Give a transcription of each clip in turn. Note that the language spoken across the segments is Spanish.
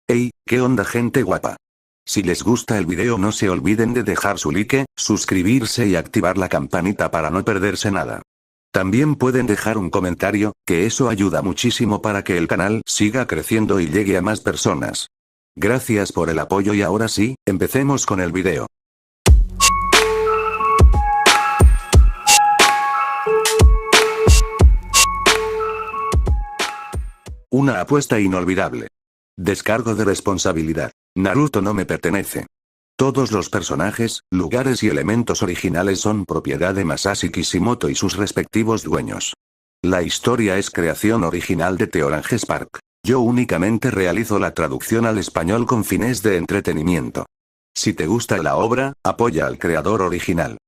Hey, ¿qué onda gente guapa? Si les gusta el video no se olviden de dejar su like, suscribirse y activar la campanita para no perderse nada. También pueden dejar un comentario, que eso ayuda muchísimo para que el canal siga creciendo y llegue a más personas. Gracias por el apoyo y ahora sí, empecemos con el video. Una apuesta inolvidable. Descargo de responsabilidad. Naruto no me pertenece. Todos los personajes, lugares y elementos originales son propiedad de Masashi Kishimoto y sus respectivos dueños. La historia es creación original de The Orange Park. Yo únicamente realizo la traducción al español con fines de entretenimiento. Si te gusta la obra, apoya al creador original.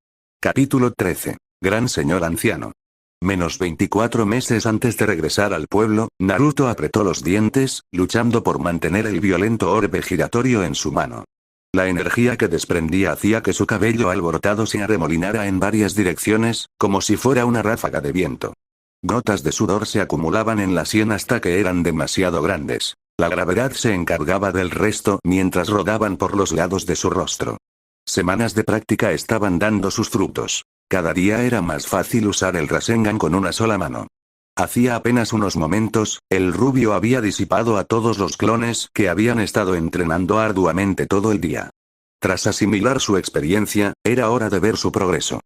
Capítulo 13. Gran señor anciano. Menos 24 meses antes de regresar al pueblo, Naruto apretó los dientes, luchando por mantener el violento orbe giratorio en su mano. La energía que desprendía hacía que su cabello alborotado se arremolinara en varias direcciones, como si fuera una ráfaga de viento. Gotas de sudor se acumulaban en la sien hasta que eran demasiado grandes. La gravedad se encargaba del resto mientras rodaban por los lados de su rostro. Semanas de práctica estaban dando sus frutos. Cada día era más fácil usar el Rasengan con una sola mano. Hacía apenas unos momentos, el rubio había disipado a todos los clones que habían estado entrenando arduamente todo el día. Tras asimilar su experiencia, era hora de ver su progreso.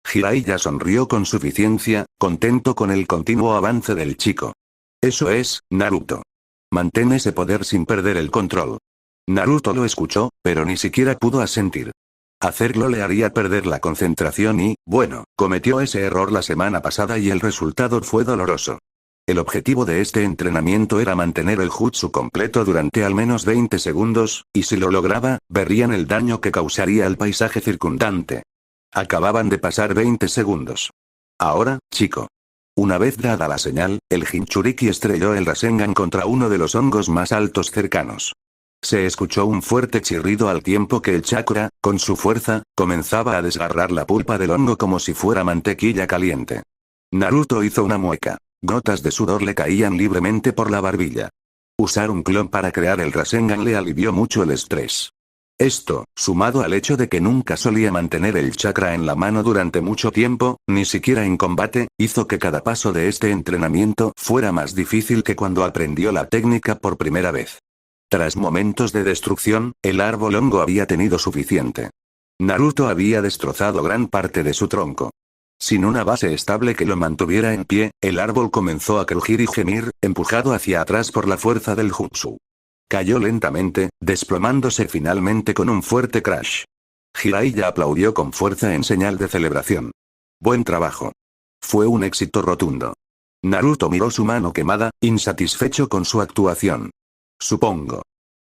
Jiraiya sonrió con suficiencia, contento con el continuo avance del chico. Eso es, Naruto. Mantén ese poder sin perder el control. Naruto lo escuchó, pero ni siquiera pudo asentir. Hacerlo le haría perder la concentración y, bueno, cometió ese error la semana pasada y el resultado fue doloroso. El objetivo de este entrenamiento era mantener el jutsu completo durante al menos 20 segundos, y si lo lograba, verían el daño que causaría al paisaje circundante. Acababan de pasar 20 segundos. Ahora, chico. Una vez dada la señal, el Jinchuriki estrelló el Rasengan contra uno de los hongos más altos cercanos. Se escuchó un fuerte chirrido al tiempo que el chakra, con su fuerza, comenzaba a desgarrar la pulpa del hongo como si fuera mantequilla caliente. Naruto hizo una mueca. Gotas de sudor le caían libremente por la barbilla. Usar un clon para crear el Rasengan le alivió mucho el estrés. Esto, sumado al hecho de que nunca solía mantener el chakra en la mano durante mucho tiempo, ni siquiera en combate, hizo que cada paso de este entrenamiento fuera más difícil que cuando aprendió la técnica por primera vez. Tras momentos de destrucción, el árbol hongo había tenido suficiente. Naruto había destrozado gran parte de su tronco. Sin una base estable que lo mantuviera en pie, el árbol comenzó a crujir y gemir, empujado hacia atrás por la fuerza del jutsu. Cayó lentamente, desplomándose finalmente con un fuerte crash. Jiraiya aplaudió con fuerza en señal de celebración. Buen trabajo. Fue un éxito rotundo. Naruto miró su mano quemada, insatisfecho con su actuación. Supongo.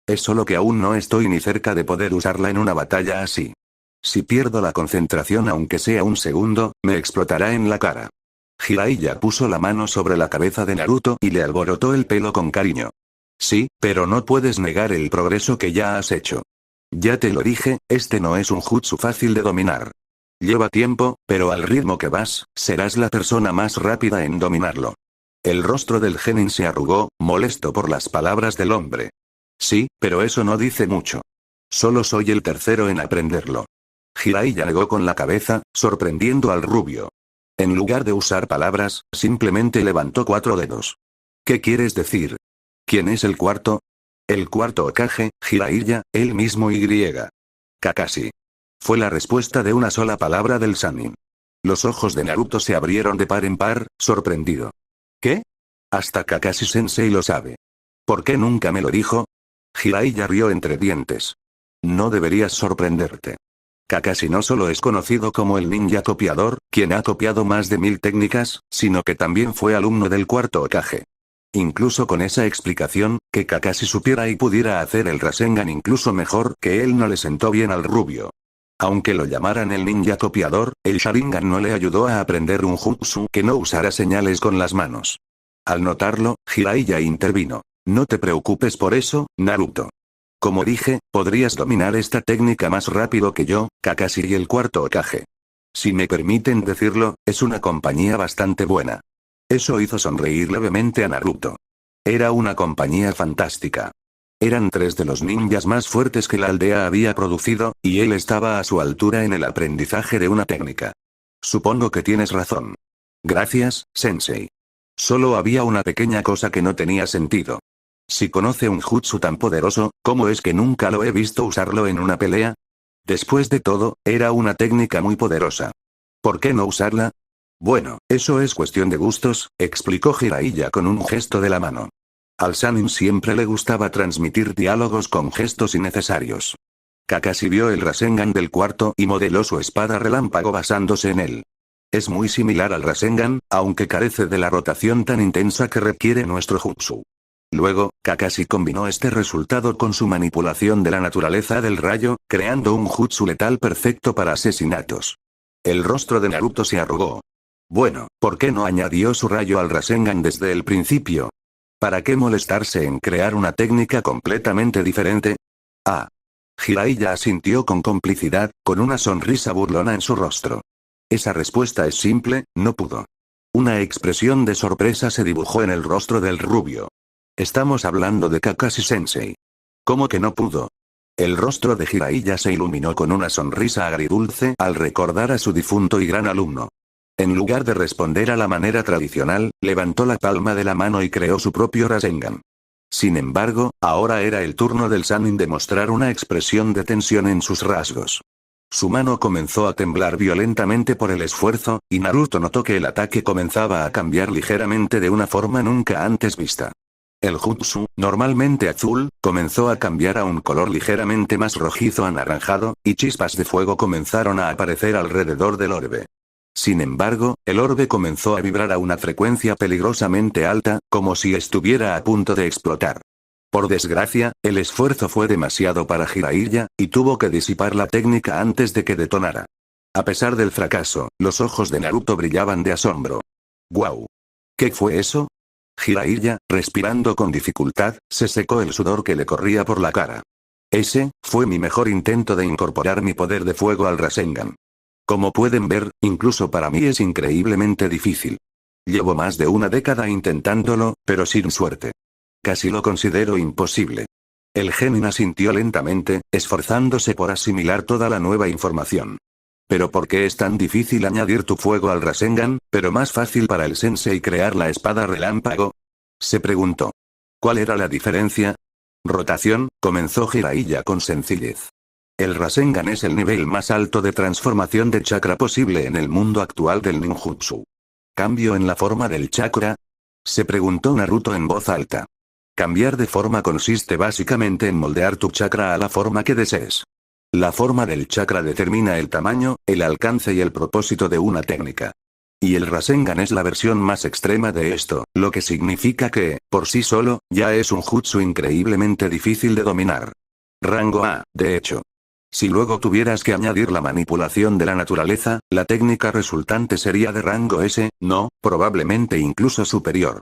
Es solo que aún no estoy ni cerca de poder usarla en una batalla así. Si pierdo la concentración aunque sea un segundo, me explotará en la cara. Jiraiya puso la mano sobre la cabeza de Naruto y le alborotó el pelo con cariño. Sí, pero no puedes negar el progreso que ya has hecho. Ya te lo dije, este no es un jutsu fácil de dominar. Lleva tiempo, pero al ritmo que vas, serás la persona más rápida en dominarlo. El rostro del genin se arrugó, molesto por las palabras del hombre. Sí, pero eso no dice mucho. Solo soy el tercero en aprenderlo. Jiraiya negó con la cabeza, sorprendiendo al rubio. En lugar de usar palabras, simplemente levantó 4 dedos. ¿Qué quieres decir? ¿Quién es el cuarto? El cuarto Hokage, Jiraiya, él mismo y. Kakashi. Fue la respuesta de una sola palabra del Sannin. Los ojos de Naruto se abrieron de par en par, sorprendido. ¿Qué? Hasta Kakashi-sensei lo sabe. ¿Por qué nunca me lo dijo? Jiraiya rió entre dientes. No deberías sorprenderte. Kakashi no solo es conocido como el ninja copiador, quien ha copiado más de 1000 técnicas, sino que también fue alumno del cuarto Hokage. Incluso con esa explicación, que Kakashi supiera y pudiera hacer el Rasengan incluso mejor que él no le sentó bien al rubio. Aunque lo llamaran el ninja copiador, el Sharingan no le ayudó a aprender un jutsu que no usara señales con las manos. Al notarlo, Jiraiya intervino. No te preocupes por eso, Naruto. Como dije, podrías dominar esta técnica más rápido que yo, Kakashi y el cuarto Hokage. Si me permiten decirlo, es una compañía bastante buena. Eso hizo sonreír levemente a Naruto. Era una compañía fantástica. Eran 3 de los ninjas más fuertes que la aldea había producido, y él estaba a su altura en el aprendizaje de una técnica. Supongo que tienes razón. Gracias, Sensei. Solo había una pequeña cosa que no tenía sentido. Si conoce un jutsu tan poderoso, ¿cómo es que nunca lo he visto usarlo en una pelea? Después de todo, era una técnica muy poderosa. ¿Por qué no usarla? Bueno, eso es cuestión de gustos, explicó Jiraiya con un gesto de la mano. Al Sannin siempre le gustaba transmitir diálogos con gestos innecesarios. Kakashi vio el Rasengan del cuarto y modeló su espada relámpago basándose en él. Es muy similar al Rasengan, aunque carece de la rotación tan intensa que requiere nuestro jutsu. Luego, Kakashi combinó este resultado con su manipulación de la naturaleza del rayo, creando un jutsu letal perfecto para asesinatos. El rostro de Naruto se arrugó. Bueno, ¿por qué no añadió su rayo al Rasengan desde el principio? ¿Para qué molestarse en crear una técnica completamente diferente? Ah. Jiraiya asintió con complicidad, con una sonrisa burlona en su rostro. Esa respuesta es simple, no pudo. Una expresión de sorpresa se dibujó en el rostro del rubio. Estamos hablando de Kakashi-sensei. ¿Cómo que no pudo? El rostro de Jiraiya se iluminó con una sonrisa agridulce al recordar a su difunto y gran alumno. En lugar de responder a la manera tradicional, levantó la palma de la mano y creó su propio Rasengan. Sin embargo, ahora era el turno del Sannin de mostrar una expresión de tensión en sus rasgos. Su mano comenzó a temblar violentamente por el esfuerzo, y Naruto notó que el ataque comenzaba a cambiar ligeramente de una forma nunca antes vista. El jutsu, normalmente azul, comenzó a cambiar a un color ligeramente más rojizo anaranjado, y chispas de fuego comenzaron a aparecer alrededor del orbe. Sin embargo, el orbe comenzó a vibrar a una frecuencia peligrosamente alta, como si estuviera a punto de explotar. Por desgracia, el esfuerzo fue demasiado para Jiraiya, y tuvo que disipar la técnica antes de que detonara. A pesar del fracaso, los ojos de Naruto brillaban de asombro. ¡Guau! ¿Qué fue eso? Jiraiya, respirando con dificultad, se secó el sudor que le corría por la cara. Ese, fue mi mejor intento de incorporar mi poder de fuego al Rasengan. Como pueden ver, incluso para mí es increíblemente difícil. Llevo más de una década intentándolo, pero sin suerte. Casi lo considero imposible. El genin asintió lentamente, esforzándose por asimilar toda la nueva información. ¿Pero por qué es tan difícil añadir tu fuego al Rasengan, pero más fácil para el sensei crear la espada relámpago? Se preguntó. ¿Cuál era la diferencia? Rotación, comenzó Jiraiya con sencillez. El Rasengan es el nivel más alto de transformación de chakra posible en el mundo actual del ninjutsu. ¿Cambio en la forma del chakra? Se preguntó Naruto en voz alta. Cambiar de forma consiste básicamente en moldear tu chakra a la forma que desees. La forma del chakra determina el tamaño, el alcance y el propósito de una técnica. Y el Rasengan es la versión más extrema de esto, lo que significa que, por sí solo, ya es un jutsu increíblemente difícil de dominar. Rango A, de hecho. Si luego tuvieras que añadir la manipulación de la naturaleza, la técnica resultante sería de rango S, no, probablemente incluso superior.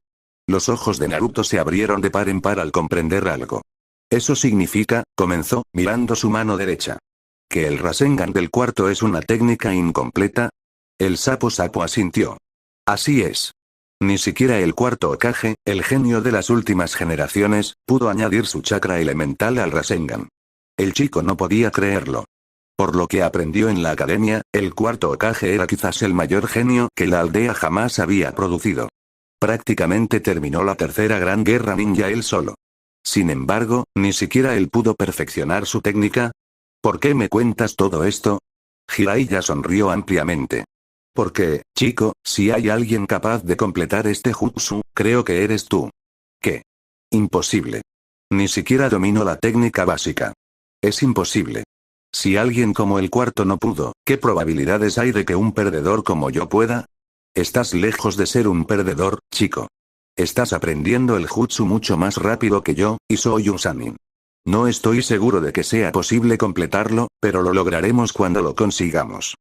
Los ojos de Naruto se abrieron de par en par al comprender algo. Eso significa, comenzó, mirando su mano derecha. ¿Que el Rasengan del cuarto es una técnica incompleta? El sapo asintió. Así es. Ni siquiera el cuarto Hokage, el genio de las últimas generaciones, pudo añadir su chakra elemental al Rasengan. El chico no podía creerlo. Por lo que aprendió en la academia, el cuarto Hokage era quizás el mayor genio que la aldea jamás había producido. Prácticamente terminó la tercera gran guerra ninja él solo. Sin embargo, ni siquiera él pudo perfeccionar su técnica. ¿Por qué me cuentas todo esto? Jiraiya sonrió ampliamente. Porque, chico, si hay alguien capaz de completar este jutsu, creo que eres tú. ¿Qué? Imposible. Ni siquiera domino la técnica básica. Es imposible. Si alguien como el cuarto no pudo, ¿qué probabilidades hay de que un perdedor como yo pueda? Estás lejos de ser un perdedor, chico. Estás aprendiendo el jutsu mucho más rápido que yo, y soy un Sannin. No estoy seguro de que sea posible completarlo, pero lo lograremos cuando lo consigamos.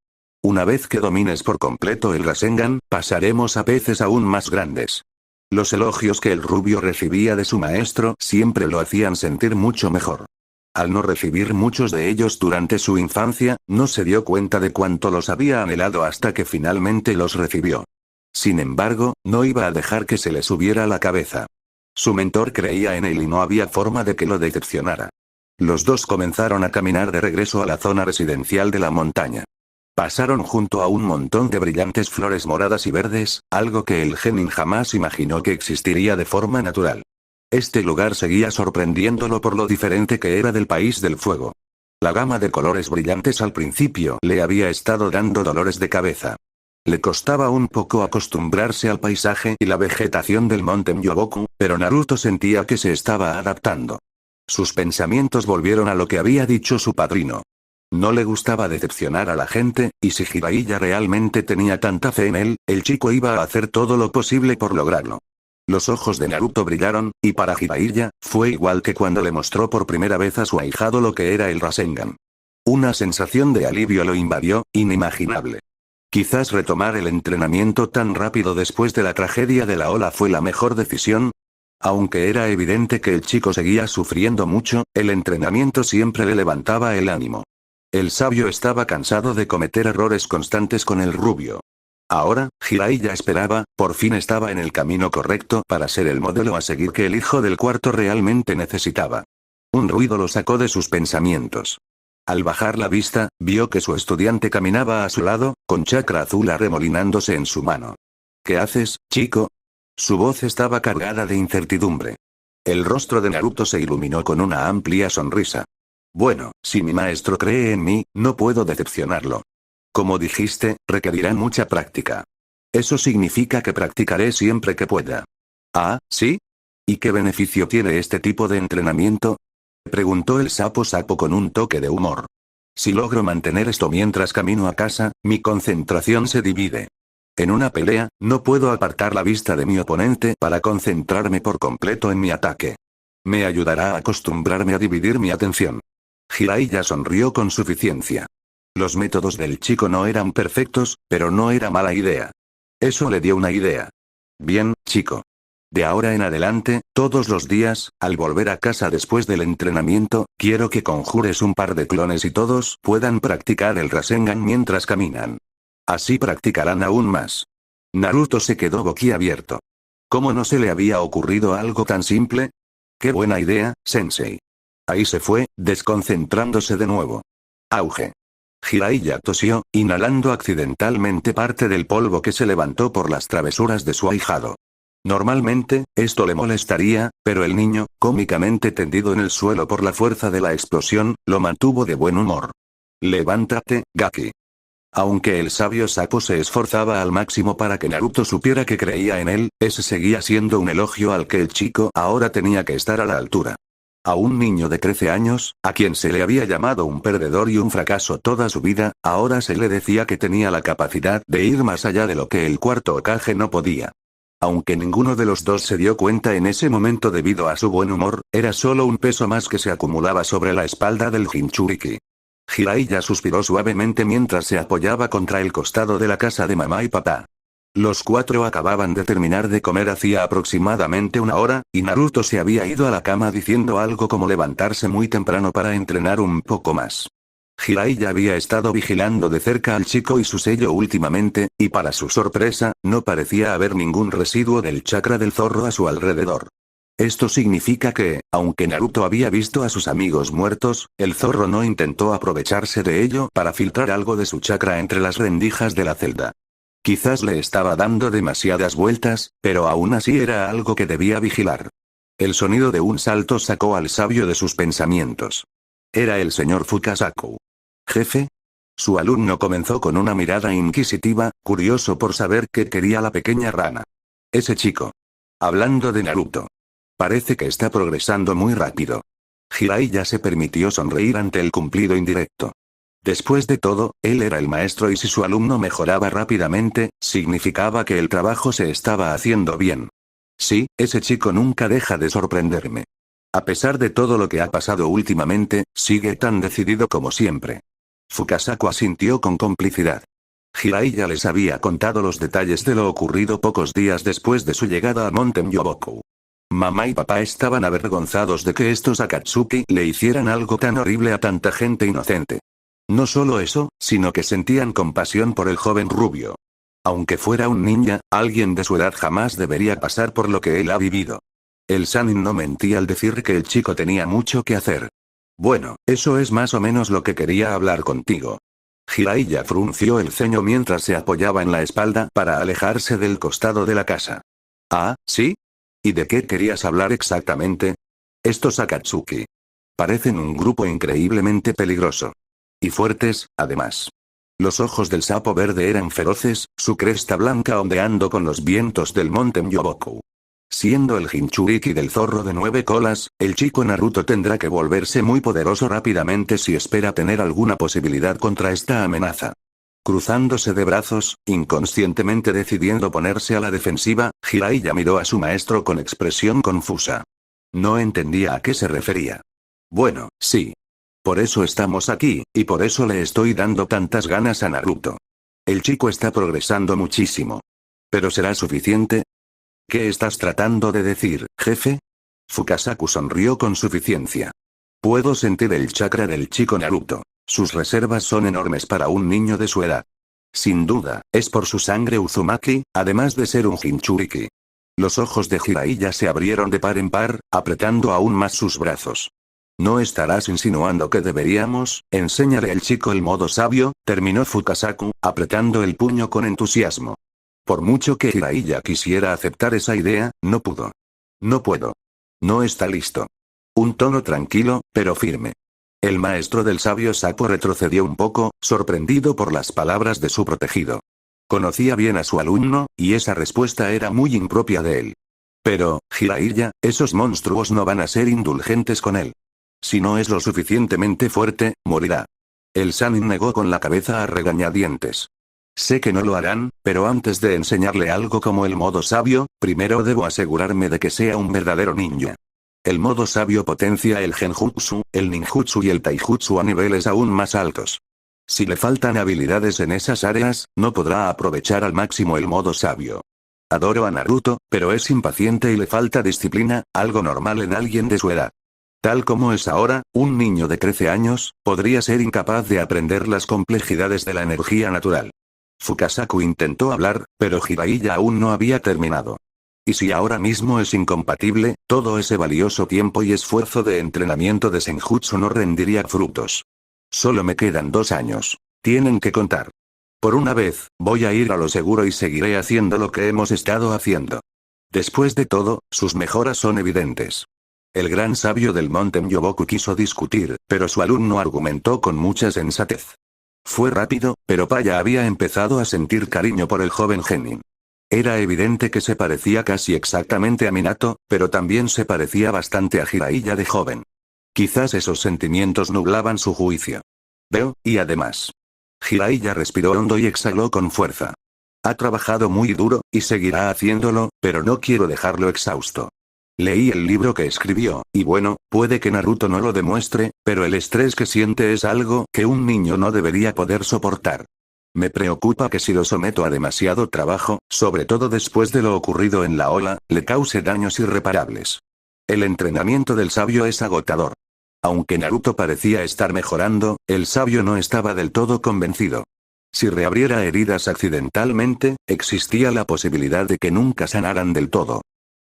Una vez que domines por completo el Rasengan, pasaremos a peces aún más grandes. Los elogios que el rubio recibía de su maestro siempre lo hacían sentir mucho mejor. Al no recibir muchos de ellos durante su infancia, no se dio cuenta de cuánto los había anhelado hasta que finalmente los recibió. Sin embargo, no iba a dejar que se le subiera a la cabeza. Su mentor creía en él y no había forma de que lo decepcionara. Los dos comenzaron a caminar de regreso a la zona residencial de la montaña. Pasaron junto a un montón de brillantes flores moradas y verdes, algo que el genin jamás imaginó que existiría de forma natural. Este lugar seguía sorprendiéndolo por lo diferente que era del país del fuego. La gama de colores brillantes al principio le había estado dando dolores de cabeza. Le costaba un poco acostumbrarse al paisaje y la vegetación del monte Myoboku, pero Naruto sentía que se estaba adaptando. Sus pensamientos volvieron a lo que había dicho su padrino. No le gustaba decepcionar a la gente, y si Jiraiya realmente tenía tanta fe en él, el chico iba a hacer todo lo posible por lograrlo. Los ojos de Naruto brillaron, y para Jiraiya, fue igual que cuando le mostró por primera vez a su ahijado lo que era el Rasengan. Una sensación de alivio lo invadió, inimaginable. Quizás retomar el entrenamiento tan rápido después de la tragedia de la ola fue la mejor decisión. Aunque era evidente que el chico seguía sufriendo mucho, el entrenamiento siempre le levantaba el ánimo. El sabio estaba cansado de cometer errores constantes con el rubio. Ahora, Jiraiya esperaba, por fin estaba en el camino correcto para ser el modelo a seguir que el hijo del cuarto realmente necesitaba. Un ruido lo sacó de sus pensamientos. Al bajar la vista, vio que su estudiante caminaba a su lado, con chakra azul arremolinándose en su mano. ¿Qué haces, chico? Su voz estaba cargada de incertidumbre. El rostro de Naruto se iluminó con una amplia sonrisa. Bueno, si mi maestro cree en mí, no puedo decepcionarlo. Como dijiste, requerirá mucha práctica. Eso significa que practicaré siempre que pueda. ¿Ah, sí? ¿Y qué beneficio tiene este tipo de entrenamiento? Preguntó el sapo con un toque de humor. Si logro mantener esto mientras camino a casa, mi concentración se divide. En una pelea, no puedo apartar la vista de mi oponente para concentrarme por completo en mi ataque. Me ayudará a acostumbrarme a dividir mi atención. Jiraiya sonrió con suficiencia. Los métodos del chico no eran perfectos, pero no era mala idea. Eso le dio una idea. Bien, chico. De ahora en adelante, todos los días, al volver a casa después del entrenamiento, quiero que conjures un par de clones y todos puedan practicar el Rasengan mientras caminan. Así practicarán aún más. Naruto se quedó boquiabierto. ¿Cómo no se le había ocurrido algo tan simple? ¡Qué buena idea, sensei! Ahí se fue, desconcentrándose de nuevo. Auge. Jiraiya tosió, inhalando accidentalmente parte del polvo que se levantó por las travesuras de su ahijado. Normalmente, esto le molestaría, pero el niño, cómicamente tendido en el suelo por la fuerza de la explosión, lo mantuvo de buen humor. Levántate, Gaki. Aunque el sabio sapo se esforzaba al máximo para que Naruto supiera que creía en él, ese seguía siendo un elogio al que el chico ahora tenía que estar a la altura. A un niño de 13 años, a quien se le había llamado un perdedor y un fracaso toda su vida, ahora se le decía que tenía la capacidad de ir más allá de lo que el cuarto Hokage no podía. Aunque ninguno de los dos se dio cuenta en ese momento debido a su buen humor, era solo un peso más que se acumulaba sobre la espalda del Jinchuriki. Jiraiya suspiró suavemente mientras se apoyaba contra el costado de la casa de mamá y papá. Los cuatro acababan de terminar de comer hacía aproximadamente una hora, y Naruto se había ido a la cama diciendo algo como levantarse muy temprano para entrenar un poco más. Jiraiya había estado vigilando de cerca al chico y su sello últimamente, y para su sorpresa, no parecía haber ningún residuo del chakra del zorro a su alrededor. Esto significa que, aunque Naruto había visto a sus amigos muertos, el zorro no intentó aprovecharse de ello para filtrar algo de su chakra entre las rendijas de la celda. Quizás le estaba dando demasiadas vueltas, pero aún así era algo que debía vigilar. El sonido de un salto sacó al sabio de sus pensamientos. Era el señor Fukasaku. ¿Jefe? Su alumno comenzó con una mirada inquisitiva, curioso por saber qué quería la pequeña rana. Ese chico. Hablando de Naruto. Parece que está progresando muy rápido. Jiraiya se permitió sonreír ante el cumplido indirecto. Después de todo, él era el maestro y si su alumno mejoraba rápidamente, significaba que el trabajo se estaba haciendo bien. Sí, ese chico nunca deja de sorprenderme. A pesar de todo lo que ha pasado últimamente, sigue tan decidido como siempre. Fukasaku asintió con complicidad. Jiraiya les había contado los detalles de lo ocurrido pocos días después de su llegada a Monte Myoboku. Mamá y papá estaban avergonzados de que estos Akatsuki le hicieran algo tan horrible a tanta gente inocente. No solo eso, sino que sentían compasión por el joven rubio. Aunque fuera un ninja, alguien de su edad jamás debería pasar por lo que él ha vivido. El Sannin no mentía al decir que el chico tenía mucho que hacer. Bueno, eso es más o menos lo que quería hablar contigo. Jiraiya frunció el ceño mientras se apoyaba en la espalda para alejarse del costado de la casa. Ah, ¿sí? ¿Y de qué querías hablar exactamente? Estos Akatsuki. Parecen un grupo increíblemente peligroso. Y fuertes, además. Los ojos del sapo verde eran feroces, su cresta blanca ondeando con los vientos del monte Myoboku. Siendo el Jinchuriki del zorro de 9 colas, el chico Naruto tendrá que volverse muy poderoso rápidamente si espera tener alguna posibilidad contra esta amenaza. Cruzándose de brazos, inconscientemente decidiendo ponerse a la defensiva, Jiraiya miró a su maestro con expresión confusa. No entendía a qué se refería. Bueno, sí. Por eso estamos aquí, y por eso le estoy dando tantas ganas a Naruto. El chico está progresando muchísimo. ¿Pero será suficiente? ¿Qué estás tratando de decir, jefe? Fukasaku sonrió con suficiencia. Puedo sentir el chakra del chico Naruto. Sus reservas son enormes para un niño de su edad. Sin duda, es por su sangre Uzumaki, además de ser un Jinchuriki. Los ojos de Jiraiya se abrieron de par en par, apretando aún más sus brazos. ¿No estarás insinuando que deberíamos enseñarle al chico el modo sabio? Terminó Fukasaku, apretando el puño con entusiasmo. Por mucho que Jiraiya quisiera aceptar esa idea, no pudo. No puedo. No está listo. Un tono tranquilo, pero firme. El maestro del sabio sapo retrocedió un poco, sorprendido por las palabras de su protegido. Conocía bien a su alumno, y esa respuesta era muy impropia de él. Pero, Jiraiya, esos monstruos no van a ser indulgentes con él. Si no es lo suficientemente fuerte, morirá. El Sannin negó con la cabeza a regañadientes. Sé que no lo harán, pero antes de enseñarle algo como el modo sabio, primero debo asegurarme de que sea un verdadero ninja. El modo sabio potencia el genjutsu, el ninjutsu y el taijutsu a niveles aún más altos. Si le faltan habilidades en esas áreas, no podrá aprovechar al máximo el modo sabio. Adoro a Naruto, pero es impaciente y le falta disciplina, algo normal en alguien de su edad. Tal como es ahora, un niño de 13 años, podría ser incapaz de aprender las complejidades de la energía natural. Fukasaku intentó hablar, pero Jiraiya aún no había terminado. Y si ahora mismo es incompatible, todo ese valioso tiempo y esfuerzo de entrenamiento de Senjutsu no rendiría frutos. Solo me quedan 2 años. Tienen que contar. Por una vez, voy a ir a lo seguro y seguiré haciendo lo que hemos estado haciendo. Después de todo, sus mejoras son evidentes. El gran sabio del monte Myoboku quiso discutir, pero su alumno argumentó con mucha sensatez. Fue rápido, pero Paya había empezado a sentir cariño por el joven genin. Era evidente que se parecía casi exactamente a Minato, pero también se parecía bastante a Jiraiya de joven. Quizás esos sentimientos nublaban su juicio. Veo, y además. Jiraiya respiró hondo y exhaló con fuerza. Ha trabajado muy duro, y seguirá haciéndolo, pero no quiero dejarlo exhausto. Leí el libro que escribió, y bueno, puede que Naruto no lo demuestre, pero el estrés que siente es algo que un niño no debería poder soportar. Me preocupa que si lo someto a demasiado trabajo, sobre todo después de lo ocurrido en la ola, le cause daños irreparables. El entrenamiento del sabio es agotador. Aunque Naruto parecía estar mejorando, el sabio no estaba del todo convencido. Si reabriera heridas accidentalmente, existía la posibilidad de que nunca sanaran del todo.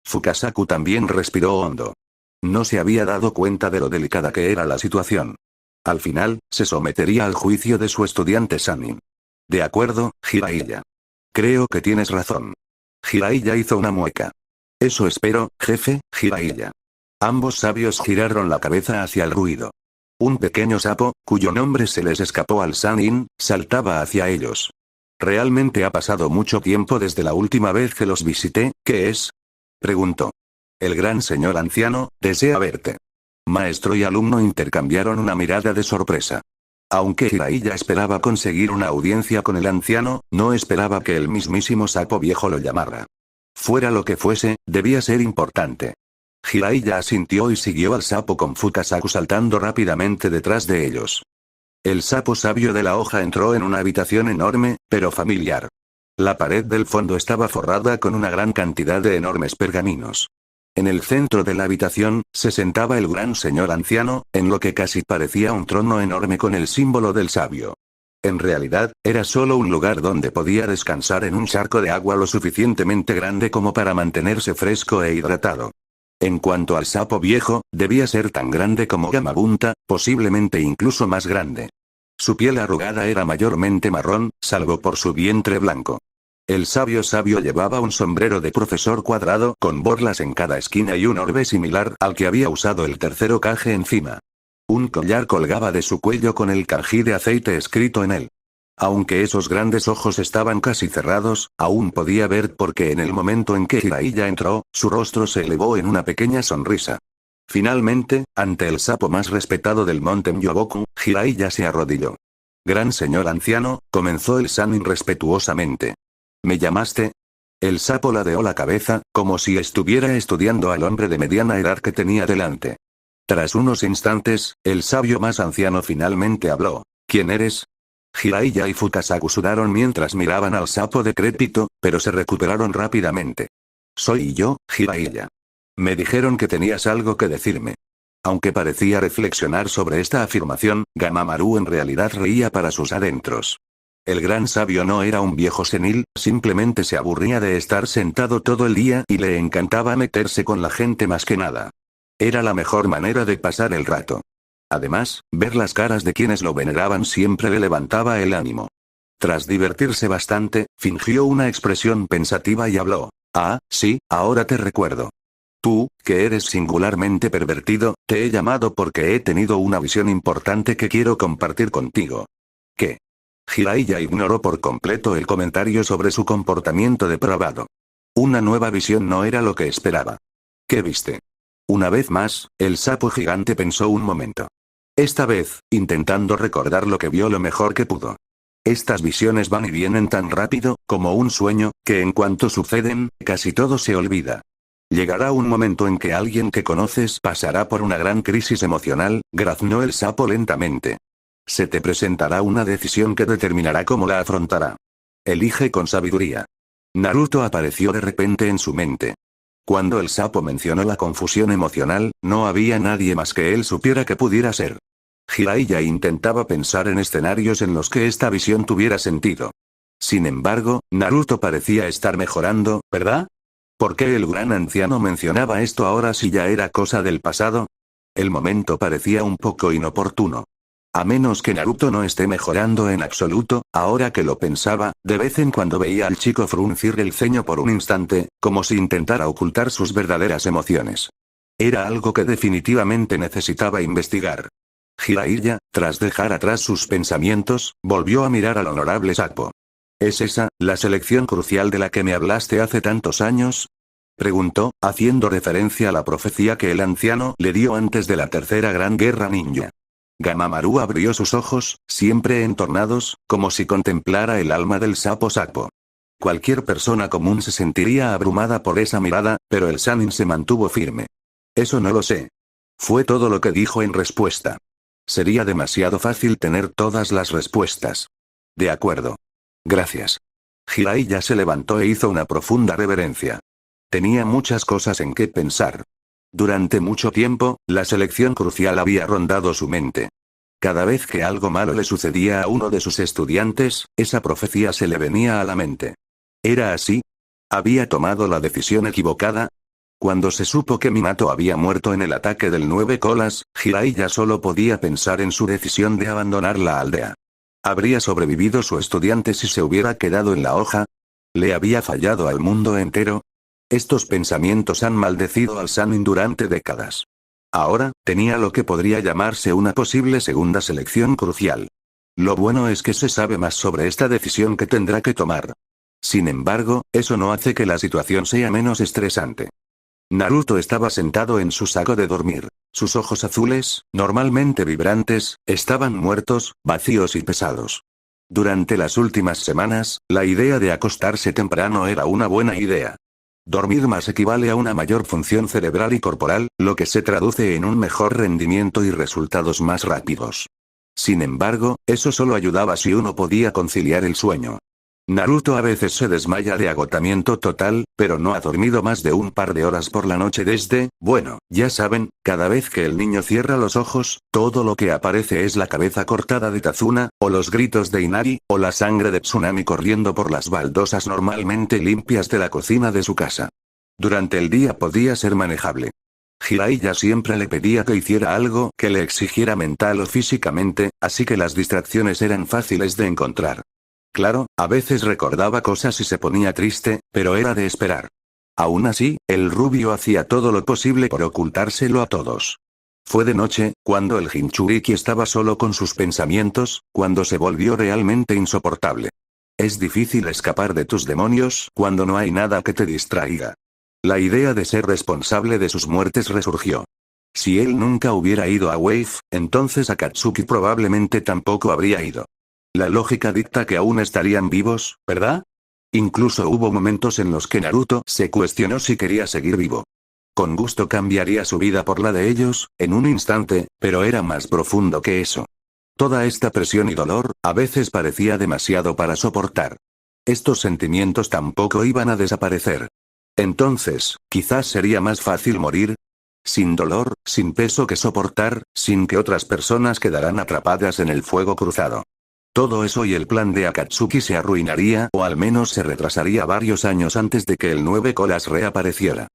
Fukasaku también respiró hondo. No se había dado cuenta de lo delicada que era la situación. Al final, se sometería al juicio de su estudiante Sannin. De acuerdo, Jiraiya. Creo que tienes razón. Jiraiya hizo una mueca. Eso espero, jefe, Jiraiya. Ambos sabios giraron la cabeza hacia el ruido. Un pequeño sapo, cuyo nombre se les escapó al Sannin, saltaba hacia ellos. Realmente ha pasado mucho tiempo desde la última vez que los visité, ¿qué es? Preguntó. El gran señor anciano, desea verte. Maestro y alumno intercambiaron una mirada de sorpresa. Aunque Jiraiya esperaba conseguir una audiencia con el anciano, no esperaba que el mismísimo sapo viejo lo llamara. Fuera lo que fuese, debía ser importante. Jiraiya asintió y siguió al sapo con Fukasaku saltando rápidamente detrás de ellos. El sapo sabio de la hoja entró en una habitación enorme, pero familiar. La pared del fondo estaba forrada con una gran cantidad de enormes pergaminos. En el centro de la habitación, se sentaba el gran señor anciano, en lo que casi parecía un trono enorme con el símbolo del sabio. En realidad, era solo un lugar donde podía descansar en un charco de agua lo suficientemente grande como para mantenerse fresco e hidratado. En cuanto al sapo viejo, debía ser tan grande como Gamabunta, posiblemente incluso más grande. Su piel arrugada era mayormente marrón, salvo por su vientre blanco. El sabio llevaba un sombrero de profesor cuadrado con borlas en cada esquina y un orbe similar al que había usado el tercer Hokage encima. Un collar colgaba de su cuello con el kanji de aceite escrito en él. Aunque esos grandes ojos estaban casi cerrados, aún podía ver porque en el momento en que Jiraiya entró, su rostro se elevó en una pequeña sonrisa. Finalmente, ante el sapo más respetado del monte Myoboku, Jiraiya se arrodilló. Gran señor anciano, comenzó el Sannin respetuosamente. ¿Me llamaste? El sapo ladeó la cabeza, como si estuviera estudiando al hombre de mediana edad que tenía delante. Tras unos instantes, el sabio más anciano finalmente habló. ¿Quién eres? Jiraiya y Fukasaku sudaron mientras miraban al sapo decrépito, pero se recuperaron rápidamente. Soy yo, Jiraiya. Me dijeron que tenías algo que decirme. Aunque parecía reflexionar sobre esta afirmación, Gamamaru en realidad reía para sus adentros. El gran sabio no era un viejo senil, simplemente se aburría de estar sentado todo el día y le encantaba meterse con la gente más que nada. Era la mejor manera de pasar el rato. Además, ver las caras de quienes lo veneraban siempre le levantaba el ánimo. Tras divertirse bastante, fingió una expresión pensativa y habló. Ah, sí, ahora te recuerdo. Tú, que eres singularmente pervertido, te he llamado porque he tenido una visión importante que quiero compartir contigo. ¿Qué? Jiraiya ignoró por completo el comentario sobre su comportamiento depravado. Una nueva visión no era lo que esperaba. ¿Qué viste? Una vez más, el sapo gigante pensó un momento. Esta vez, intentando recordar lo que vio lo mejor que pudo. Estas visiones van y vienen tan rápido, como un sueño, que en cuanto suceden, casi todo se olvida. Llegará un momento en que alguien que conoces pasará por una gran crisis emocional, graznó el sapo lentamente. Se te presentará una decisión que determinará cómo la afrontará. Elige con sabiduría. Naruto apareció de repente en su mente. Cuando el sapo mencionó la confusión emocional, no había nadie más que él supiera que pudiera ser. Jiraiya intentaba pensar en escenarios en los que esta visión tuviera sentido. Sin embargo, Naruto parecía estar mejorando, ¿verdad? ¿Por qué el gran anciano mencionaba esto ahora si ya era cosa del pasado? El momento parecía un poco inoportuno. A menos que Naruto no esté mejorando en absoluto, ahora que lo pensaba, de vez en cuando veía al chico fruncir el ceño por un instante, como si intentara ocultar sus verdaderas emociones. Era algo que definitivamente necesitaba investigar. Jiraiya, tras dejar atrás sus pensamientos, volvió a mirar al honorable sapo. ¿Es esa, la selección crucial de la que me hablaste hace tantos años? Preguntó, haciendo referencia a la profecía que el anciano le dio antes de la tercera gran guerra ninja. Gamamaru abrió sus ojos, siempre entornados, como si contemplara el alma del sapo. Cualquier persona común se sentiría abrumada por esa mirada, pero el Sannin se mantuvo firme. Eso no lo sé. Fue todo lo que dijo en respuesta. Sería demasiado fácil tener todas las respuestas. De acuerdo. Gracias. Jiraiya se levantó e hizo una profunda reverencia. Tenía muchas cosas en que pensar. Durante mucho tiempo, la selección crucial había rondado su mente. Cada vez que algo malo le sucedía a uno de sus estudiantes, esa profecía se le venía a la mente. ¿Era así? ¿Había tomado la decisión equivocada? Cuando se supo que Minato había muerto en el ataque del 9 colas, Jiraiya solo podía pensar en su decisión de abandonar la aldea. ¿Habría sobrevivido su estudiante si se hubiera quedado en la hoja? ¿Le había fallado al mundo entero? Estos pensamientos han maldecido al Sannin durante décadas. Ahora, tenía lo que podría llamarse una posible segunda selección crucial. Lo bueno es que se sabe más sobre esta decisión que tendrá que tomar. Sin embargo, eso no hace que la situación sea menos estresante. Naruto estaba sentado en su saco de dormir. Sus ojos azules, normalmente vibrantes, estaban muertos, vacíos y pesados. Durante las últimas semanas, la idea de acostarse temprano era una buena idea. Dormir más equivale a una mayor función cerebral y corporal, lo que se traduce en un mejor rendimiento y resultados más rápidos. Sin embargo, eso solo ayudaba si uno podía conciliar el sueño. Naruto a veces se desmaya de agotamiento total, pero no ha dormido más de un par de horas por la noche desde, bueno, ya saben, cada vez que el niño cierra los ojos, todo lo que aparece es la cabeza cortada de Tazuna, o los gritos de Inari, o la sangre de Tsunami corriendo por las baldosas normalmente limpias de la cocina de su casa. Durante el día podía ser manejable. Jiraiya siempre le pedía que hiciera algo que le exigiera mental o físicamente, así que las distracciones eran fáciles de encontrar. Claro, a veces recordaba cosas y se ponía triste, pero era de esperar. Aún así, el rubio hacía todo lo posible por ocultárselo a todos. Fue de noche, cuando el Jinchuriki estaba solo con sus pensamientos, cuando se volvió realmente insoportable. Es difícil escapar de tus demonios cuando no hay nada que te distraiga. La idea de ser responsable de sus muertes resurgió. Si él nunca hubiera ido a Wave, entonces Akatsuki probablemente tampoco habría ido. La lógica dicta que aún estarían vivos, ¿verdad? Incluso hubo momentos en los que Naruto se cuestionó si quería seguir vivo. Con gusto cambiaría su vida por la de ellos, en un instante, pero era más profundo que eso. Toda esta presión y dolor, a veces parecía demasiado para soportar. Estos sentimientos tampoco iban a desaparecer. Entonces, quizás sería más fácil morir. Sin dolor, sin peso que soportar, sin que otras personas quedaran atrapadas en el fuego cruzado. Todo eso y el plan de Akatsuki se arruinaría o al menos se retrasaría varios años antes de que el 9 colas reapareciera.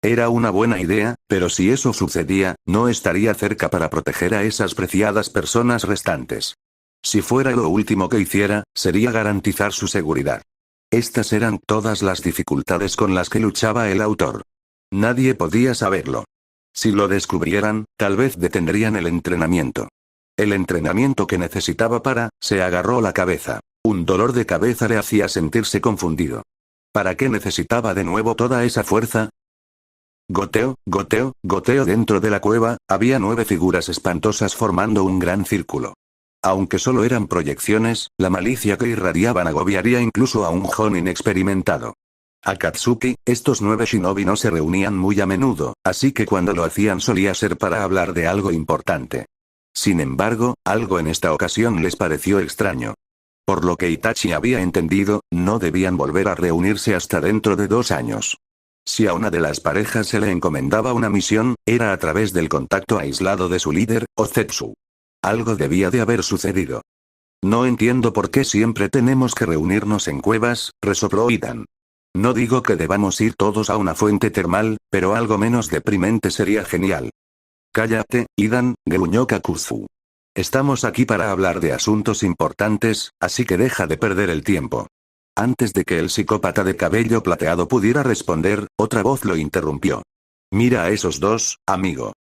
Era una buena idea, pero si eso sucedía, no estaría cerca para proteger a esas preciadas personas restantes. Si fuera lo último que hiciera, sería garantizar su seguridad. Estas eran todas las dificultades con las que luchaba el autor. Nadie podía saberlo. Si lo descubrieran, tal vez detendrían el entrenamiento. El entrenamiento que necesitaba se agarró la cabeza. Un dolor de cabeza le hacía sentirse confundido. ¿Para qué necesitaba de nuevo toda esa fuerza? Goteo, goteo, goteo. Dentro de la cueva, había 9 figuras espantosas formando un gran círculo. Aunque solo eran proyecciones, la malicia que irradiaban agobiaría incluso a un joven inexperimentado. Akatsuki, estos 9 shinobi no se reunían muy a menudo, así que cuando lo hacían solía ser para hablar de algo importante. Sin embargo, algo en esta ocasión les pareció extraño. Por lo que Itachi había entendido, no debían volver a reunirse hasta dentro de 2 años. Si a una de las parejas se le encomendaba una misión, era a través del contacto aislado de su líder, Ozetsu. Algo debía de haber sucedido. No entiendo por qué siempre tenemos que reunirnos en cuevas, resopló Idan. No digo que debamos ir todos a una fuente termal, pero algo menos deprimente sería genial. Cállate, Idan, gruñó Kakuzu. Estamos aquí para hablar de asuntos importantes, así que deja de perder el tiempo. Antes de que el psicópata de cabello plateado pudiera responder, otra voz lo interrumpió. Mira a esos dos, amigo.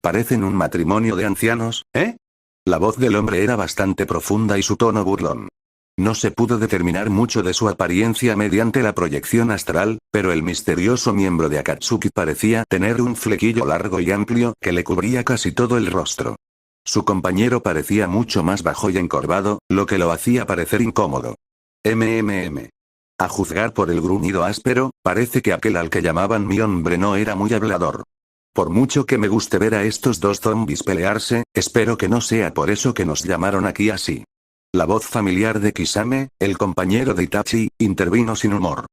Parecen un matrimonio de ancianos, ¿eh? La voz del hombre era bastante profunda y su tono burlón. No se pudo determinar mucho de su apariencia mediante la proyección astral, pero el misterioso miembro de Akatsuki parecía tener un flequillo largo y amplio que le cubría casi todo el rostro. Su compañero parecía mucho más bajo y encorvado, lo que lo hacía parecer incómodo. A juzgar por el gruñido áspero, parece que aquel al que llamaban mi hombre no era muy hablador. Por mucho que me guste ver a estos dos zombies pelearse, espero que no sea por eso que nos llamaron aquí así. La voz familiar de Kisame, el compañero de Itachi, intervino sin humor.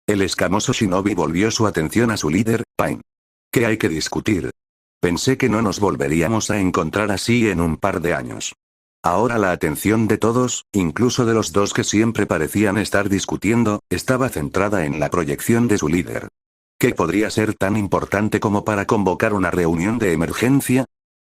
El escamoso shinobi volvió su atención a su líder, Pain. ¿Qué hay que discutir? Pensé que no nos volveríamos a encontrar así en un par de años. Ahora la atención de todos, incluso de los dos que siempre parecían estar discutiendo, estaba centrada en la proyección de su líder. ¿Qué podría ser tan importante como para convocar una reunión de emergencia?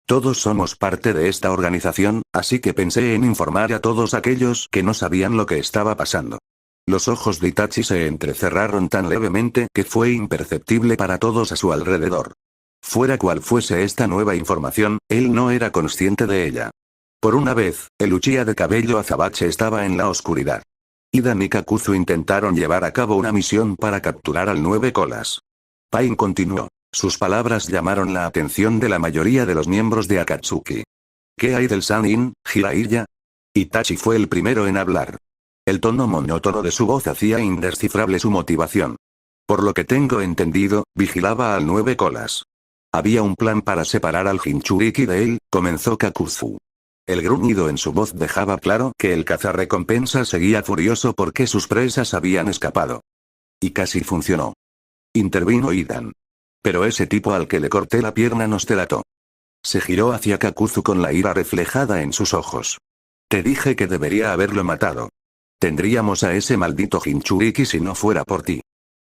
Todos somos parte de esta organización, así que pensé en informar a todos aquellos que no sabían lo que estaba pasando. Los ojos de Itachi se entrecerraron tan levemente que fue imperceptible para todos a su alrededor. Fuera cual fuese esta nueva información, él no era consciente de ella. Por una vez, el Uchiha de cabello azabache estaba en la oscuridad. Idan y Kakuzu intentaron llevar a cabo una misión para capturar al 9 colas. Pain continuó. Sus palabras llamaron la atención de la mayoría de los miembros de Akatsuki. ¿Qué hay del Sannin, Jiraiya? Itachi fue el primero en hablar. El tono monótono de su voz hacía indescifrable su motivación. Por lo que tengo entendido, vigilaba al 9 colas. Había un plan para separar al Jinchuriki de él, comenzó Kakuzu. El gruñido en su voz dejaba claro que el cazarrecompensa seguía furioso porque sus presas habían escapado. Y casi funcionó. Intervino Idan. Pero ese tipo al que le corté la pierna nos delató. Se giró hacia Kakuzu con la ira reflejada en sus ojos. Te dije que debería haberlo matado. Tendríamos a ese maldito Jinchuriki si no fuera por ti.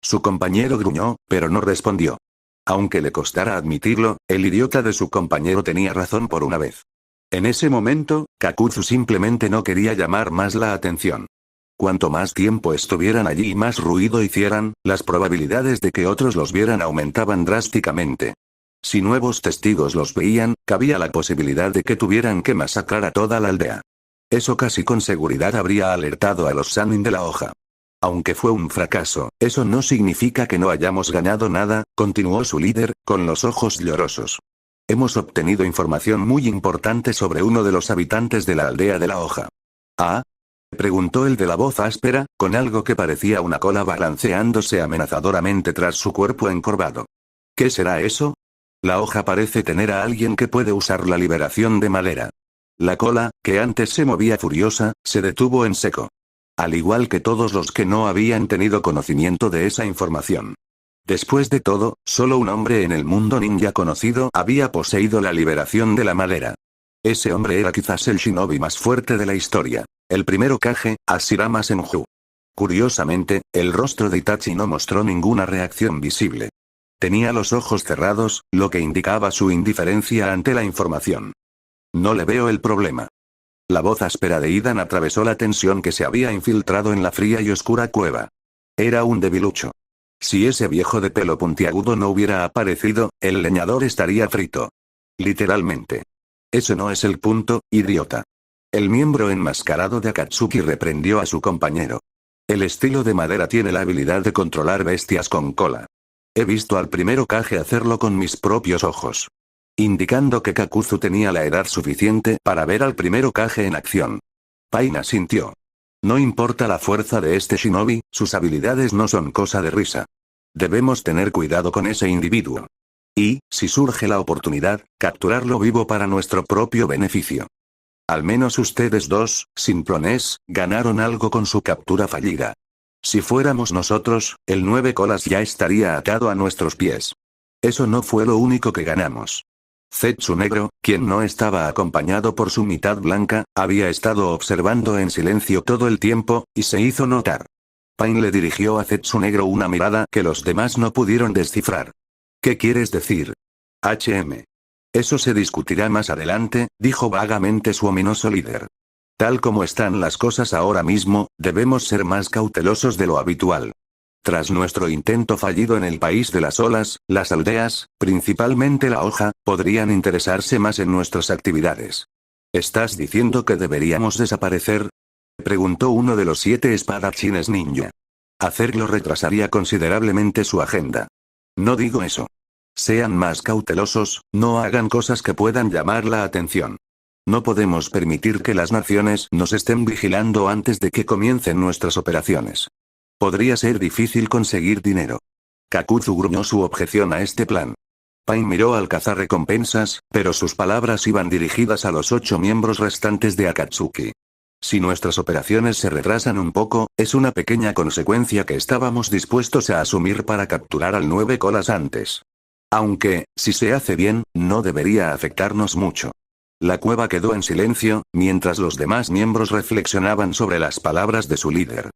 Su compañero gruñó, pero no respondió. Aunque le costara admitirlo, el idiota de su compañero tenía razón por una vez. En ese momento, Kakuzu simplemente no quería llamar más la atención. Cuanto más tiempo estuvieran allí y más ruido hicieran, las probabilidades de que otros los vieran aumentaban drásticamente. Si nuevos testigos los veían, cabía la posibilidad de que tuvieran que masacrar a toda la aldea. Eso casi con seguridad habría alertado a los Sannin de la hoja. Aunque fue un fracaso, eso no significa que no hayamos ganado nada, continuó su líder, con los ojos llorosos. Hemos obtenido información muy importante sobre uno de los habitantes de la aldea de la hoja. ¿Ah? Preguntó el de la voz áspera, con algo que parecía una cola balanceándose amenazadoramente tras su cuerpo encorvado. ¿Qué será eso? La hoja parece tener a alguien que puede usar la liberación de madera. La cola, que antes se movía furiosa, se detuvo en seco. Al igual que todos los que no habían tenido conocimiento de esa información. Después de todo, solo un hombre en el mundo ninja conocido había poseído la liberación de la madera. Ese hombre era quizás el shinobi más fuerte de la historia. El primer Hokage, Hashirama Senju. Curiosamente, el rostro de Itachi no mostró ninguna reacción visible. Tenía los ojos cerrados, lo que indicaba su indiferencia ante la información. No le veo el problema. La voz áspera de Idan atravesó la tensión que se había infiltrado en la fría y oscura cueva. Era un debilucho. Si ese viejo de pelo puntiagudo no hubiera aparecido, el leñador estaría frito. Literalmente. Ese no es el punto, idiota. El miembro enmascarado de Akatsuki reprendió a su compañero. El estilo de madera tiene la habilidad de controlar bestias con cola. He visto al primer Hokage hacerlo con mis propios ojos. Indicando que Kakuzu tenía la edad suficiente para ver al primer Hokage en acción. Pain asintió. No importa la fuerza de este shinobi, sus habilidades no son cosa de risa. Debemos tener cuidado con ese individuo. Y, si surge la oportunidad, capturarlo vivo para nuestro propio beneficio. Al menos ustedes dos, simplones, ganaron algo con su captura fallida. Si fuéramos nosotros, el 9 colas ya estaría atado a nuestros pies. Eso no fue lo único que ganamos. Zetsu Negro, quien no estaba acompañado por su mitad blanca, había estado observando en silencio todo el tiempo, y se hizo notar. Pain le dirigió a Zetsu Negro una mirada que los demás no pudieron descifrar. ¿Qué quieres decir? HM. Eso se discutirá más adelante, dijo vagamente su ominoso líder. Tal como están las cosas ahora mismo, debemos ser más cautelosos de lo habitual. Tras nuestro intento fallido en el país de las olas, las aldeas, principalmente la hoja, podrían interesarse más en nuestras actividades. ¿Estás diciendo que deberíamos desaparecer? Preguntó uno de los 7 espadachines ninja. Hacerlo retrasaría considerablemente su agenda. No digo eso. Sean más cautelosos, no hagan cosas que puedan llamar la atención. No podemos permitir que las naciones nos estén vigilando antes de que comiencen nuestras operaciones. Podría ser difícil conseguir dinero. Kakuzu gruñó su objeción a este plan. Pain miró al cazarrecompensas, pero sus palabras iban dirigidas a los 8 miembros restantes de Akatsuki. Si nuestras operaciones se retrasan un poco, es una pequeña consecuencia que estábamos dispuestos a asumir para capturar al 9 colas antes. Aunque, si se hace bien, no debería afectarnos mucho. La cueva quedó en silencio, mientras los demás miembros reflexionaban sobre las palabras de su líder.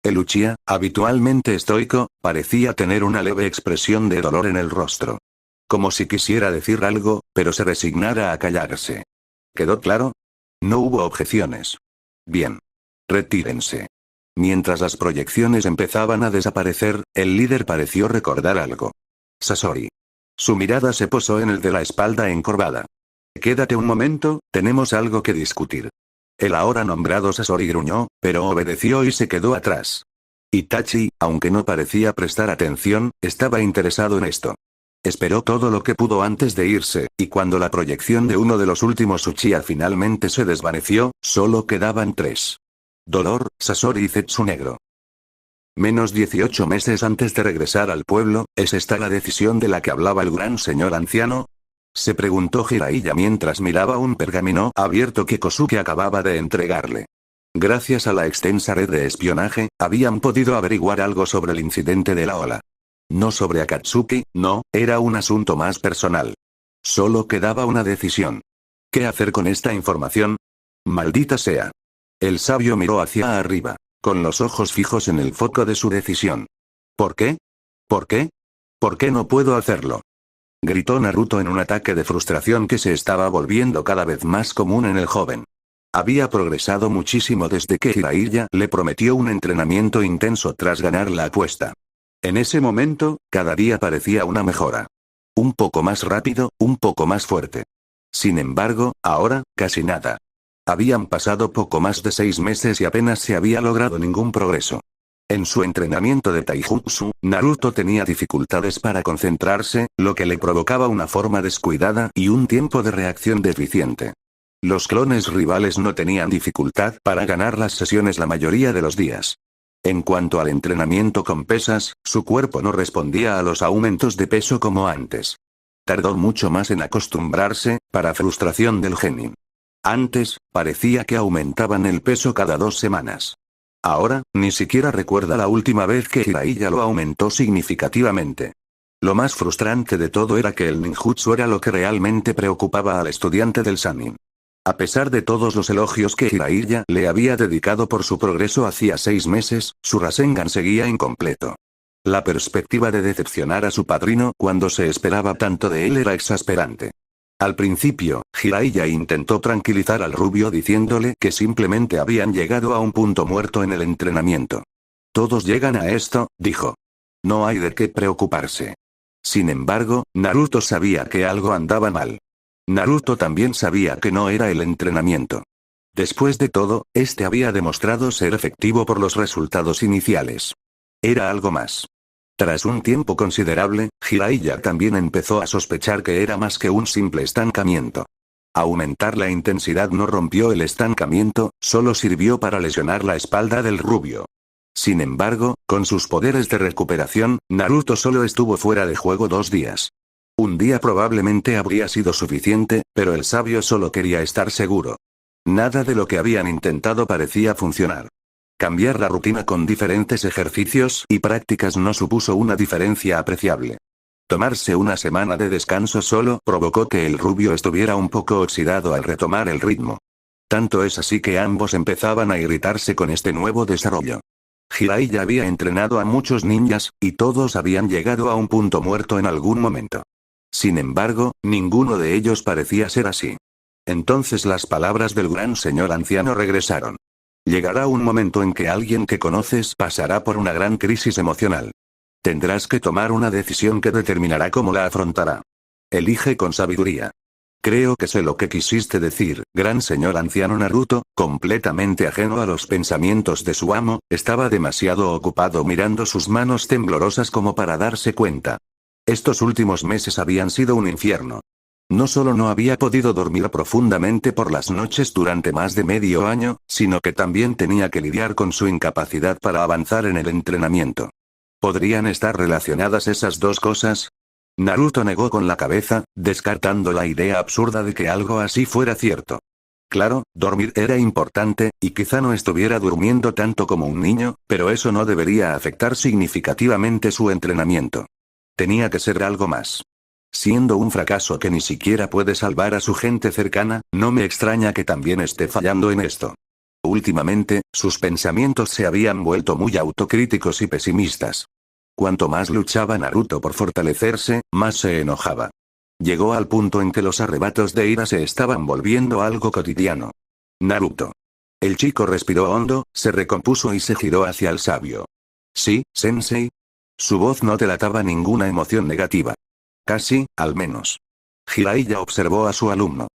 El Uchiha, habitualmente estoico, parecía tener una leve expresión de dolor en el rostro. Como si quisiera decir algo, pero se resignara a callarse. ¿Quedó claro? No hubo objeciones. Bien. Retírense. Mientras las proyecciones empezaban a desaparecer, el líder pareció recordar algo. Sasori. Su mirada se posó en el de la espalda encorvada. Quédate un momento, tenemos algo que discutir. El ahora nombrado Sasori gruñó, pero obedeció y se quedó atrás. Itachi, aunque no parecía prestar atención, estaba interesado en esto. Esperó todo lo que pudo antes de irse, y cuando la proyección de uno de los últimos Uchiha finalmente se desvaneció, solo quedaban 3. Dolor, Sasori y Zetsu Negro. Menos 18 meses antes de regresar al pueblo, ¿es esta la decisión de la que hablaba el gran señor anciano? Se preguntó Jiraiya mientras miraba un pergamino abierto que Kosuke acababa de entregarle. Gracias a la extensa red de espionaje, habían podido averiguar algo sobre el incidente de la ola. No sobre Akatsuki, no, era un asunto más personal. Solo quedaba una decisión. ¿Qué hacer con esta información? Maldita sea. El sabio miró hacia arriba, con los ojos fijos en el foco de su decisión. ¿Por qué? ¿Por qué? ¿Por qué no puedo hacerlo? Gritó Naruto en un ataque de frustración que se estaba volviendo cada vez más común en el joven. Había progresado muchísimo desde que Jiraiya le prometió un entrenamiento intenso tras ganar la apuesta. En ese momento, cada día parecía una mejora. Un poco más rápido, un poco más fuerte. Sin embargo, ahora, casi nada. Habían pasado poco más de 6 meses y apenas se había logrado ningún progreso. En su entrenamiento de Taijutsu, Naruto tenía dificultades para concentrarse, lo que le provocaba una forma descuidada y un tiempo de reacción deficiente. Los clones rivales no tenían dificultad para ganar las sesiones la mayoría de los días. En cuanto al entrenamiento con pesas, su cuerpo no respondía a los aumentos de peso como antes. Tardó mucho más en acostumbrarse, para frustración del genin. Antes, parecía que aumentaban el peso cada 2 semanas. Ahora, ni siquiera recuerda la última vez que Jiraiya lo aumentó significativamente. Lo más frustrante de todo era que el ninjutsu era lo que realmente preocupaba al estudiante del Sannin. A pesar de todos los elogios que Jiraiya le había dedicado por su progreso hacía 6 meses, su Rasengan seguía incompleto. La perspectiva de decepcionar a su padrino cuando se esperaba tanto de él era exasperante. Al principio, Jiraiya intentó tranquilizar al rubio diciéndole que simplemente habían llegado a un punto muerto en el entrenamiento. Todos llegan a esto, dijo. No hay de qué preocuparse. Sin embargo, Naruto sabía que algo andaba mal. Naruto también sabía que no era el entrenamiento. Después de todo, este había demostrado ser efectivo por los resultados iniciales. Era algo más. Tras un tiempo considerable, Jiraiya también empezó a sospechar que era más que un simple estancamiento. Aumentar la intensidad no rompió el estancamiento, solo sirvió para lesionar la espalda del rubio. Sin embargo, con sus poderes de recuperación, Naruto solo estuvo fuera de juego 2 días. Un día probablemente habría sido suficiente, pero el sabio solo quería estar seguro. Nada de lo que habían intentado parecía funcionar. Cambiar la rutina con diferentes ejercicios y prácticas no supuso una diferencia apreciable. Tomarse una semana de descanso solo provocó que el rubio estuviera un poco oxidado al retomar el ritmo. Tanto es así que ambos empezaban a irritarse con este nuevo desarrollo. Jiraiya había entrenado a muchos ninjas, y todos habían llegado a un punto muerto en algún momento. Sin embargo, ninguno de ellos parecía ser así. Entonces las palabras del gran señor anciano regresaron. Llegará un momento en que alguien que conoces pasará por una gran crisis emocional. Tendrás que tomar una decisión que determinará cómo la afrontará. Elige con sabiduría. Creo que sé lo que quisiste decir, gran señor anciano. Naruto, completamente ajeno a los pensamientos de su amo, estaba demasiado ocupado mirando sus manos temblorosas como para darse cuenta. Estos últimos meses habían sido un infierno. No solo no había podido dormir profundamente por las noches durante más de medio año, sino que también tenía que lidiar con su incapacidad para avanzar en el entrenamiento. ¿Podrían estar relacionadas esas dos cosas? Naruto negó con la cabeza, descartando la idea absurda de que algo así fuera cierto. Claro, dormir era importante, y quizá no estuviera durmiendo tanto como un niño, pero eso no debería afectar significativamente su entrenamiento. Tenía que ser algo más. Siendo un fracaso que ni siquiera puede salvar a su gente cercana, no me extraña que también esté fallando en esto. Últimamente, sus pensamientos se habían vuelto muy autocríticos y pesimistas. Cuanto más luchaba Naruto por fortalecerse, más se enojaba. Llegó al punto en que los arrebatos de ira se estaban volviendo algo cotidiano. Naruto. El chico respiró hondo, se recompuso y se giró hacia el sabio. ¿Sí, sensei? Su voz no delataba ninguna emoción negativa. Casi, al menos. Jiraiya observó a su alumno.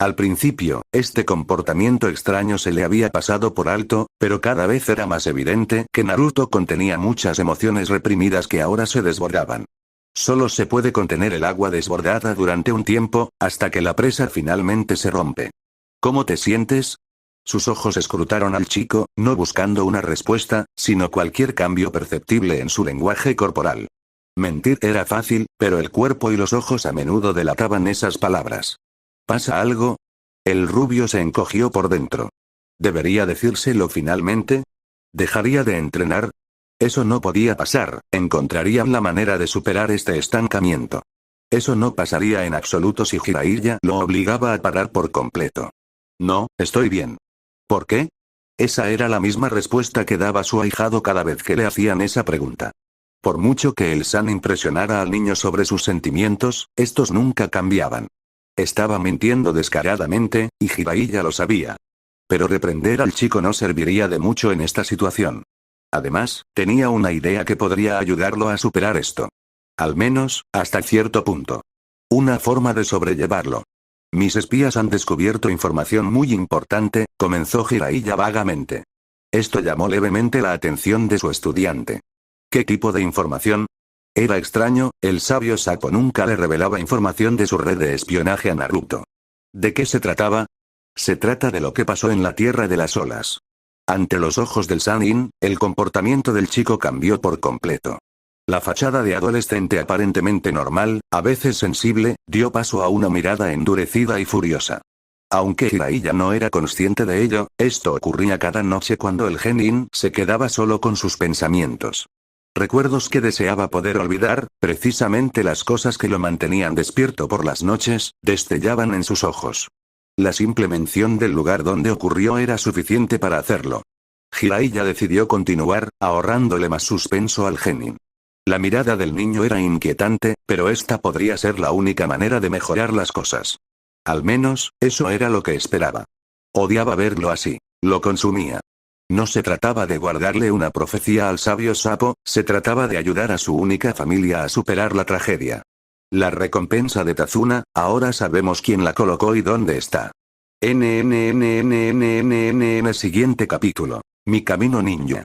Al principio, este comportamiento extraño se le había pasado por alto, pero cada vez era más evidente que Naruto contenía muchas emociones reprimidas que ahora se desbordaban. Solo se puede contener el agua desbordada durante un tiempo, hasta que la presa finalmente se rompe. ¿Cómo te sientes? Sus ojos escrutaron al chico, no buscando una respuesta, sino cualquier cambio perceptible en su lenguaje corporal. Mentir era fácil, pero el cuerpo y los ojos a menudo delataban esas palabras. ¿Pasa algo? El rubio se encogió por dentro. ¿Debería decírselo finalmente? ¿Dejaría de entrenar? Eso no podía pasar, encontrarían la manera de superar este estancamiento. Eso no pasaría en absoluto si Jiraiya lo obligaba a parar por completo. No, estoy bien. ¿Por qué? Esa era la misma respuesta que daba su ahijado cada vez que le hacían esa pregunta. Por mucho que el San impresionara al niño sobre sus sentimientos, estos nunca cambiaban. Estaba mintiendo descaradamente, y Jiraiya lo sabía. Pero reprender al chico no serviría de mucho en esta situación. Además, tenía una idea que podría ayudarlo a superar esto. Al menos, hasta cierto punto. Una forma de sobrellevarlo. Mis espías han descubierto información muy importante, comenzó Jiraiya vagamente. Esto llamó levemente la atención de su estudiante. ¿Qué tipo de información? Era extraño, el sabio sapo nunca le revelaba información de su red de espionaje a Naruto. ¿De qué se trataba? Se trata de lo que pasó en la Tierra de las Olas. Ante los ojos del Sannin, el comportamiento del chico cambió por completo. La fachada de adolescente aparentemente normal, a veces sensible, dio paso a una mirada endurecida y furiosa. Aunque Jiraiya no era consciente de ello, esto ocurría cada noche cuando el genin se quedaba solo con sus pensamientos. Recuerdos que deseaba poder olvidar, precisamente las cosas que lo mantenían despierto por las noches, destellaban en sus ojos. La simple mención del lugar donde ocurrió era suficiente para hacerlo. Jiraiya decidió continuar, ahorrándole más suspenso al genin. La mirada del niño era inquietante, pero esta podría ser la única manera de mejorar las cosas. Al menos, eso era lo que esperaba. Odiaba verlo así. Lo consumía. No se trataba de guardarle una profecía al sabio sapo, se trataba de ayudar a su única familia a superar la tragedia. La recompensa de Tazuna, ahora sabemos quién la colocó y dónde está. Siguiente capítulo. Mi camino ninja.